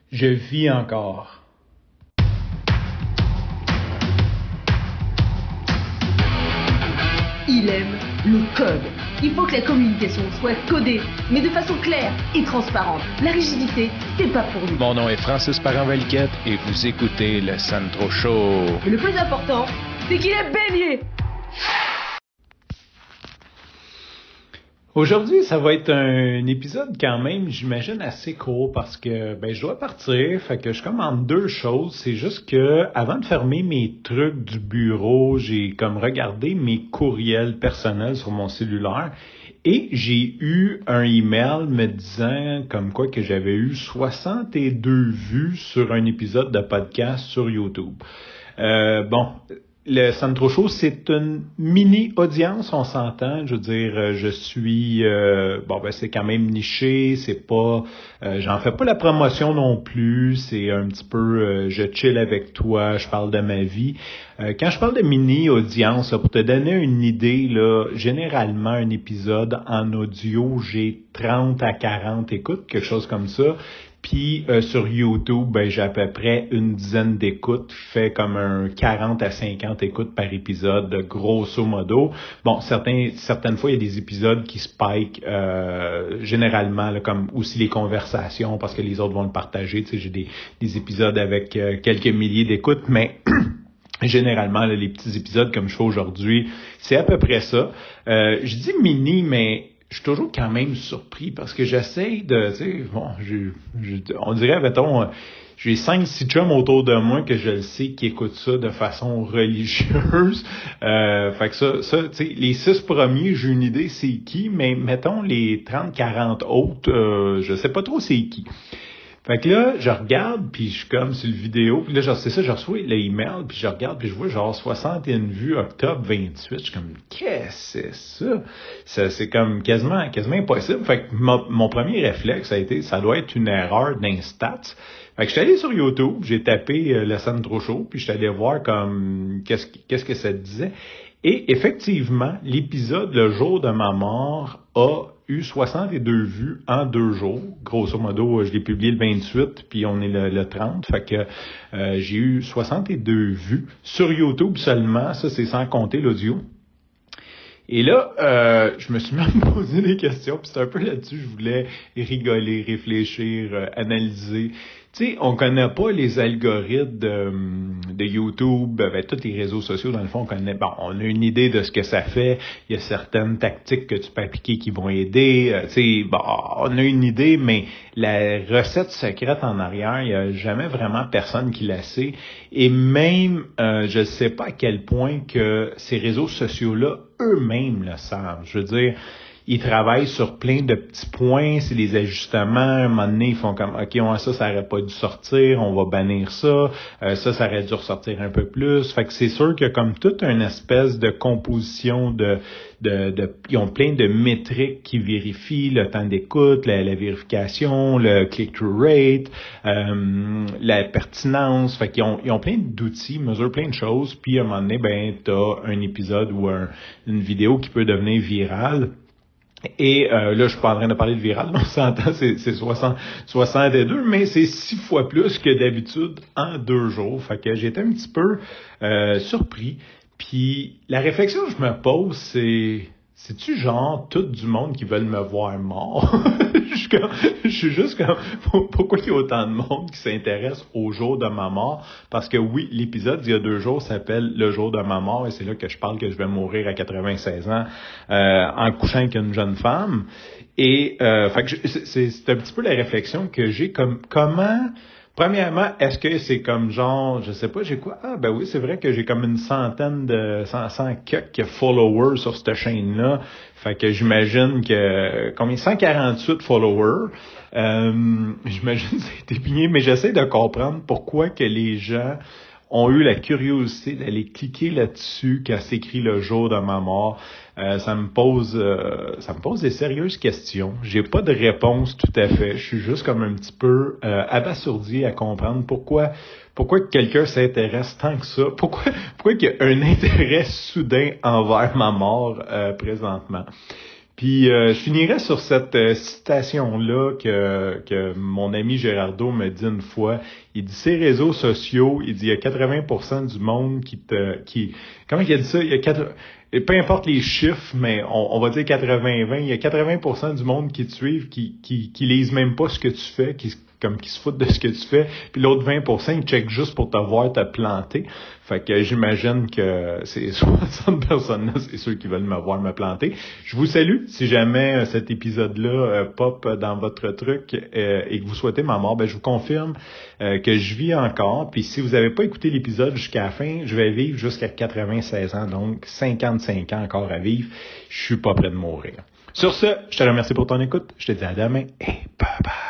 Je vis encore. Il aime le code. Il faut que la communication soit codée, mais de façon claire et transparente. La rigidité, c'est pas pour lui. Mon nom est Francis Parent-Valquette et vous écoutez le Sandro Show. Et le plus important, c'est qu'il est bélier. Aujourd'hui, ça va être un épisode quand même, j'imagine, assez court parce que je dois partir, fait que je commande deux choses. C'est juste que avant de fermer mes trucs du bureau, j'ai comme regardé mes courriels personnels sur mon cellulaire et j'ai eu un email me disant comme quoi que j'avais eu 62 vues sur un épisode de podcast sur YouTube. Le Sandro Show, c'est une mini-audience, on s'entend. Je veux dire, je suis... c'est quand même niché, c'est pas... j'en fais pas la promotion non plus, c'est un petit peu... je chill avec toi, je parle de ma vie. Quand je parle de mini-audience, là, pour te donner une idée, là, généralement, un épisode en audio, j'ai 30 à 40 écoutes, quelque chose comme ça. Puis sur YouTube, j'ai à peu près une dizaine d'écoutes, fait comme un 40 à 50 écoutes par épisode, grosso modo. Bon, certaines fois, il y a des épisodes qui spike généralement, là, comme aussi les conversations, parce que les autres vont le partager. Tu sais, j'ai des épisodes avec quelques milliers d'écoutes, mais... Généralement, là, les petits épisodes comme je fais aujourd'hui, c'est à peu près ça. Je dis mini, mais... Je suis toujours quand même surpris parce que j'essaie de, tu sais, on dirait, mettons, j'ai 5-6 chums autour de moi que je le sais qui écoutent ça de façon religieuse. Fait que ça, tu sais, les 6 premiers, j'ai une idée c'est qui, mais mettons les 30-40 autres, je sais pas trop c'est qui. Fait que là, je regarde, puis je suis comme sur le vidéo, puis là, c'est ça, je reçois l'email, puis je regarde, puis je vois genre 61 vues, octobre 28, je suis comme, qu'est-ce que c'est ça? C'est comme quasiment impossible. Fait que mon premier réflexe a été, ça doit être une erreur d'Instats. Fait que je suis allé sur YouTube, j'ai tapé le Sandro Show, puis je suis allé voir comme, qu'est-ce que ça disait. Et effectivement, l'épisode Le jour de ma mort a eu 62 vues en 2 jours. Grosso modo, je l'ai publié le 28, puis on est le 30. Fait que j'ai eu 62 vues sur YouTube seulement. Ça, c'est sans compter l'audio. Et là, je me suis même posé des questions, puis c'est un peu là-dessus, je voulais rigoler, réfléchir, analyser. Tu sais, on connaît pas les algorithmes de YouTube, tous les réseaux sociaux, dans le fond, on a une idée de ce que ça fait. Il y a certaines tactiques que tu peux appliquer qui vont aider. On a une idée, mais la recette secrète en arrière, il y a jamais vraiment personne qui la sait. Et même, je ne sais pas à quel point que ces réseaux sociaux-là, eux-mêmes le savent. Je veux dire, ils travaillent sur plein de petits points, c'est des ajustements. À un moment donné, ils font comme, OK, ça aurait pas dû sortir, on va bannir ça. Ça aurait dû ressortir un peu plus. Fait que c'est sûr qu'il y a comme toute une espèce de composition ils ont plein de métriques qui vérifient le temps d'écoute, la vérification, le click-through rate, la pertinence. Fait qu'ils ont plein d'outils, ils mesurent plein de choses. Puis à un moment donné, t'as un épisode ou une vidéo qui peut devenir virale. Et là, je suis pas en train de parler de viral, on s'entend, c'est 62, mais c'est 6 fois plus que d'habitude en 2 jours. Fait que j'étais un petit peu surpris. Puis la réflexion que je me pose, c'est-tu genre tout du monde qui veulent me voir mort? Je suis juste comme, pourquoi il y a autant de monde qui s'intéresse au jour de ma mort? Parce que oui, l'épisode d'il y a 2 jours s'appelle Le jour de ma mort et c'est là que je parle que je vais mourir à 96 ans en couchant avec une jeune femme. Et fait que c'est un petit peu la réflexion que j'ai comme comment... Premièrement, est-ce que c'est comme genre, je sais pas, j'ai quoi? Ah, ben oui, c'est vrai que j'ai comme une centaine de 100 quelques followers sur cette chaîne-là. Fait que j'imagine que, combien? 148 followers. J'imagine que ça a été pigné, mais j'essaie de comprendre pourquoi que les gens ont eu la curiosité d'aller cliquer là-dessus quand s'écrit le jour de ma mort. Ça me pose des sérieuses questions. J'ai pas de réponse tout à fait. Je suis juste comme un petit peu abasourdi à comprendre pourquoi quelqu'un s'intéresse tant que ça. Pourquoi qu'il y a un intérêt soudain envers ma mort présentement. Puis je finirais sur cette citation-là que mon ami Gérardo me dit une fois. Il dit, ces réseaux sociaux, il dit, il y a 80% du monde comment il a dit ça? Peu importe les chiffres, mais on va dire 80-20, il y a 80% du monde qui te suivent, qui lisent même pas ce que tu fais, qui se foutent de ce que tu fais, puis l'autre 20%, ils checkent juste pour te voir te planter. Fait que j'imagine que ces 60 personnes-là, c'est ceux qui veulent me voir me planter. Je vous salue. Si jamais cet épisode-là pop dans votre truc et que vous souhaitez ma mort, je vous confirme que je vis encore. Puis si vous n'avez pas écouté l'épisode jusqu'à la fin, je vais vivre jusqu'à 96 ans, donc 55 ans encore à vivre. Je suis pas près de mourir. Sur ce, je te remercie pour ton écoute. Je te dis à demain et bye bye.